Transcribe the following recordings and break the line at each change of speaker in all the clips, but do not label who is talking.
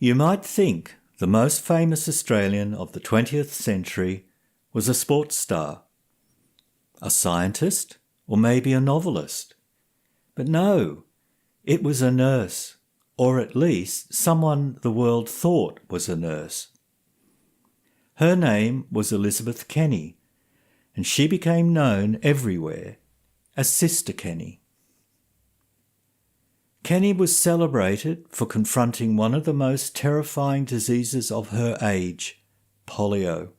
You might think the most famous Australian of the 20th century was a sports star, a scientist, or maybe a novelist. But no, it was a nurse, or at least someone the world thought was a nurse. Her name was Elizabeth Kenny, and she became known everywhere as Sister Kenny. Kenny was celebrated for confronting one of the most terrifying diseases of her age, polio.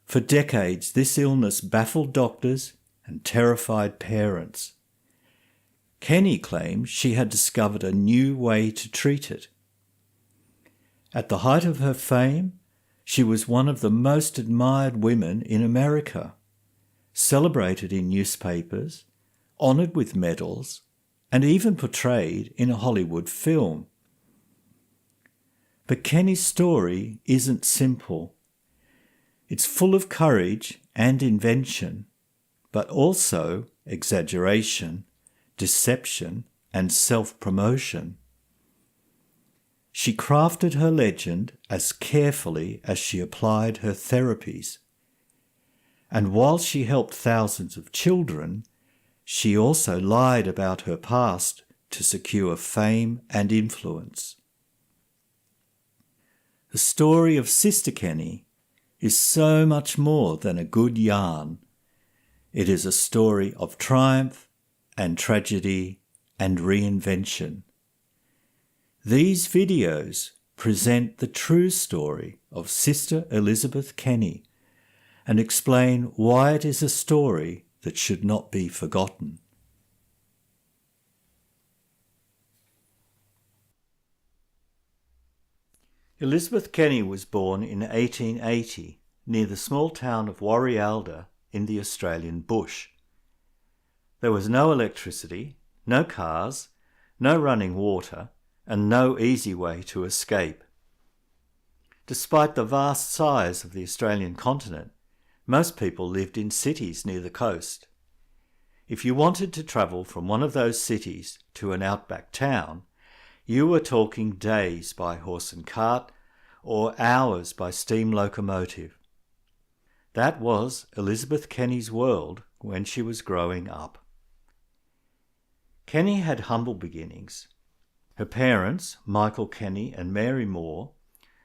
For decades, this illness baffled doctors and terrified parents. Kenny claimed she had discovered a new way to treat it. At the height of her fame, she was one of the most admired women in America, celebrated in newspapers, honoured with medals, and even portrayed in a Hollywood film. But Kenny's story isn't simple. It's full of courage and invention, but also exaggeration, deception, and self-promotion. She crafted her legend as carefully as she applied her therapies. And while she helped thousands of children, she also lied about her past to secure fame and influence. The story of Sister Kenny is so much more than a good yarn. It is a story of triumph and tragedy and reinvention. These videos present the true story of Sister Elizabeth Kenny and explain why it is a story that should not be forgotten. Elizabeth Kenny was born in 1880 near the small town of Warialda in the Australian bush. There was no electricity, no cars, no running water, and no easy way to escape. Despite the vast size of the Australian continent, most people lived in cities near the coast. If you wanted to travel from one of those cities to an outback town, you were talking days by horse and cart or hours by steam locomotive. That was Elizabeth Kenny's world when she was growing up. Kenny had humble beginnings. Her parents, Michael Kenny and Mary Moore,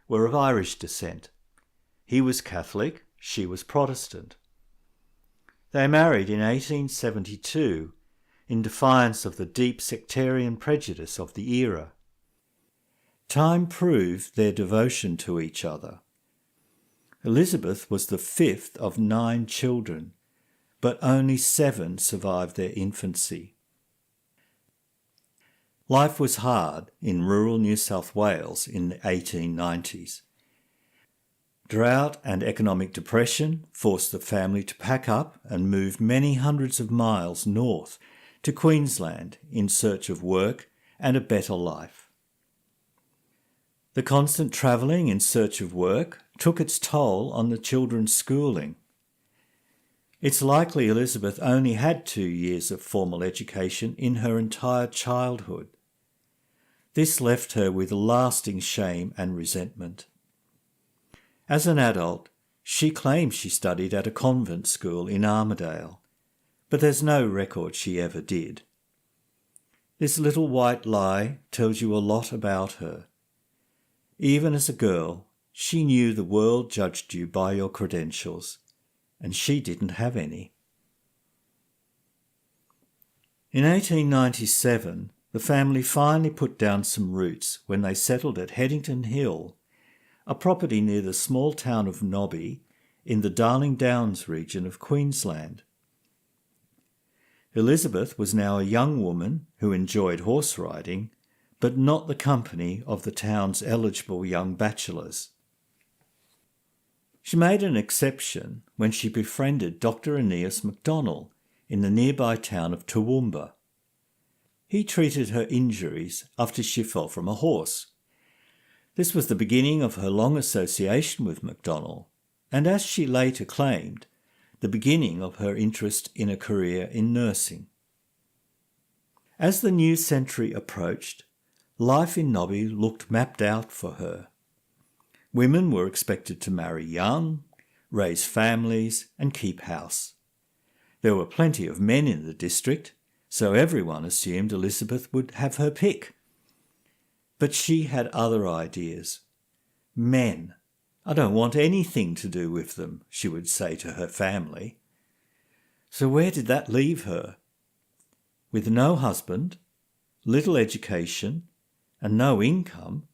were of Irish descent. He was Catholic, she was Protestant. They married in 1872 in defiance of the deep sectarian prejudice of the era. Time proved their devotion to each other. Elizabeth was the fifth of 9 children, but only 7 survived their infancy. Life was hard in rural New South Wales in the 1890s. Drought and economic depression forced the family to pack up and move many hundreds of miles north to Queensland in search of work and a better life. The constant travelling in search of work took its toll on the children's schooling. It's likely Elizabeth only had 2 years of formal education in her entire childhood. This left her with lasting shame and resentment. As an adult, she claims she studied at a convent school in Armidale, but there's no record she ever did. This little white lie tells you a lot about her. Even as a girl, she knew the world judged you by your credentials, and she didn't have any. In 1897, the family finally put down some roots when they settled at Headington Hill, a property near the small town of Nobby in the Darling Downs region of Queensland. Elizabeth was now a young woman who enjoyed horse riding, but not the company of the town's eligible young bachelors. She made an exception when she befriended Dr. Aeneas MacDonald in the nearby town of Toowoomba. He treated her injuries after she fell from a horse. This was the beginning of her long association with MacDonald, and as she later claimed, the beginning of her interest in a career in nursing. As the new century approached, life in Nobby looked mapped out for her. Women were expected to marry young, raise families and keep house. There were plenty of men in the district, so everyone assumed Elizabeth would have her pick. But she had other ideas. Men. I don't want anything to do with them, she would say to her family. So where did that leave her? With no husband, little education, and no income,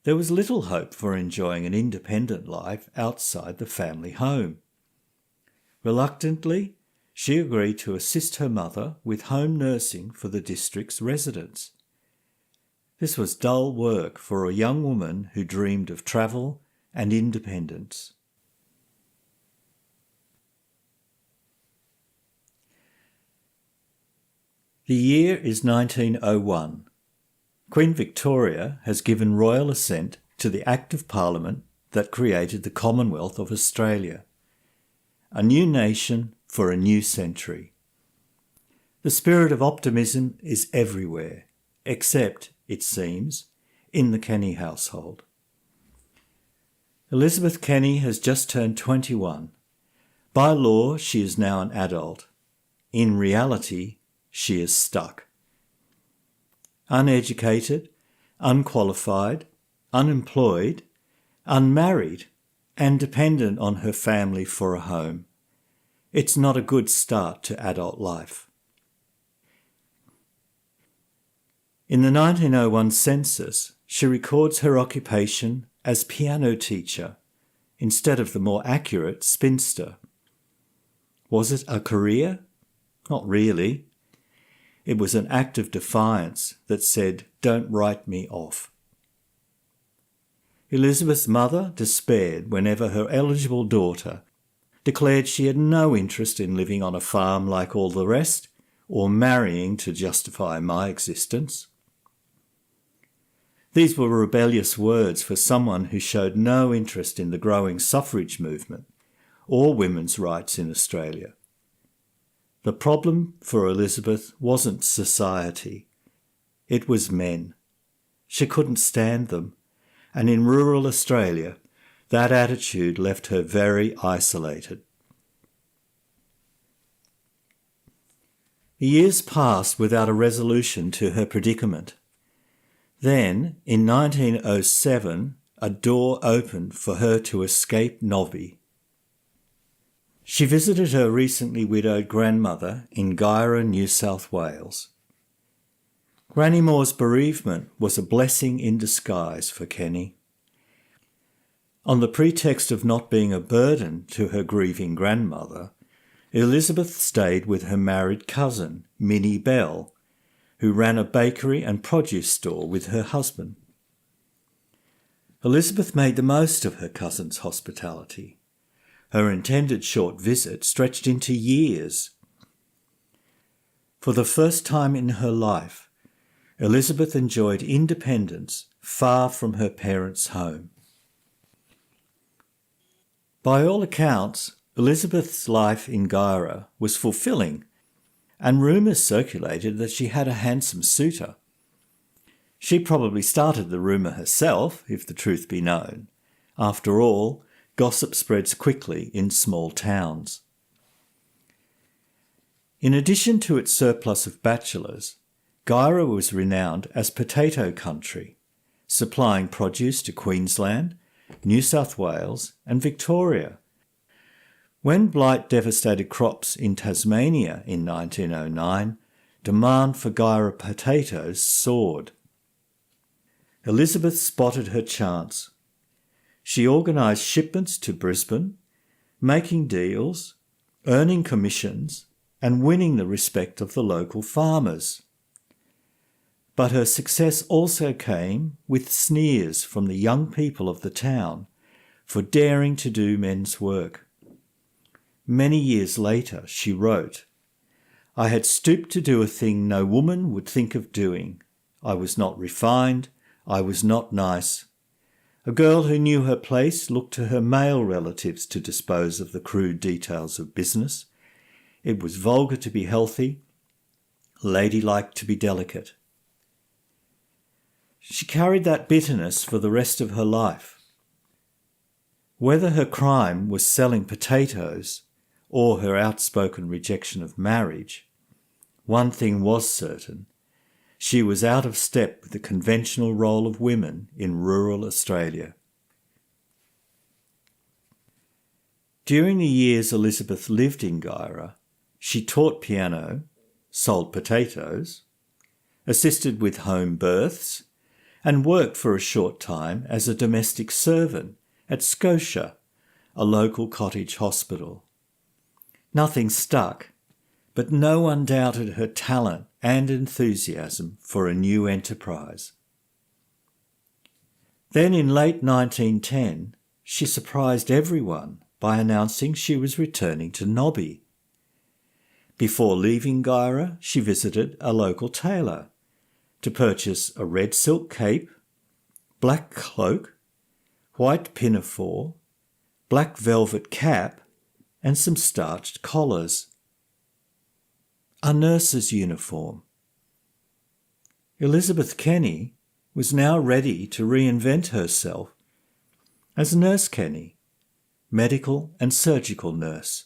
there was little hope for enjoying an independent life outside the family home. Reluctantly, she agreed to assist her mother with home nursing for the district's residents. This was dull work for a young woman who dreamed of travel and independence. The year is 1901. Queen Victoria has given royal assent to the Act of Parliament that created the Commonwealth of Australia, a new nation for a new century. The spirit of optimism is everywhere, except, it seems, in the Kenny household. Elizabeth Kenny has just turned 21. By law, she is now an adult. In reality, she is stuck. Uneducated, unqualified, unemployed, unmarried, and dependent on her family for a home. It's not a good start to adult life. In the 1901 census, she records her occupation as piano teacher instead of the more accurate spinster. Was it a career? Not really. It was an act of defiance that said, "Don't write me off." Elizabeth's mother despaired whenever her eligible daughter declared she had no interest in living on a farm like all the rest, or marrying to justify my existence. These were rebellious words for someone who showed no interest in the growing suffrage movement or women's rights in Australia. The problem for Elizabeth wasn't society. It was men. She couldn't stand them, and in rural Australia, that attitude left her very isolated. The years passed without a resolution to her predicament. Then, in 1907, a door opened for her to escape Nobby. She visited her recently widowed grandmother in Guyra, New South Wales. Granny Moore's bereavement was a blessing in disguise for Kenny. On the pretext of not being a burden to her grieving grandmother, Elizabeth stayed with her married cousin, Minnie Bell, who ran a bakery and produce store with her husband. Elizabeth made the most of her cousin's hospitality. Her intended short visit stretched into years. For the first time in her life, Elizabeth enjoyed independence far from her parents' home. By all accounts, Elizabeth's life in Guyra was fulfilling, and rumours circulated that she had a handsome suitor. She probably started the rumour herself, if the truth be known. After all, gossip spreads quickly in small towns. In addition to its surplus of bachelors, Guyra was renowned as potato country, supplying produce to Queensland, New South Wales and Victoria. When blight devastated crops in Tasmania in 1909, demand for Guyra potatoes soared. Elizabeth spotted her chance. She organised shipments to Brisbane, making deals, earning commissions, and winning the respect of the local farmers. But her success also came with sneers from the young people of the town for daring to do men's work. Many years later, she wrote, "I had stooped to do a thing no woman would think of doing. I was not refined, I was not nice. A girl who knew her place looked to her male relatives to dispose of the crude details of business. It was vulgar to be healthy, ladylike to be delicate." she carried that bitterness for the rest of her life. Whether her crime was selling potatoes or her outspoken rejection of marriage, one thing was certain: she was out of step with the conventional role of women in rural Australia. During the years Elizabeth lived in Guyra, she taught piano, sold potatoes, assisted with home births, and worked for a short time as a domestic servant at Scotia, a local cottage hospital. Nothing stuck, but no one doubted her talent and enthusiasm for a new enterprise. Then in late 1910, she surprised everyone by announcing she was returning to Nobby. Before leaving Guyra, she visited a local tailor to purchase a red silk cape, black cloak, white pinafore, black velvet cap, and some starched collars. A nurse's uniform. Elizabeth Kenny was now ready to reinvent herself as Nurse Kenny, medical and surgical nurse.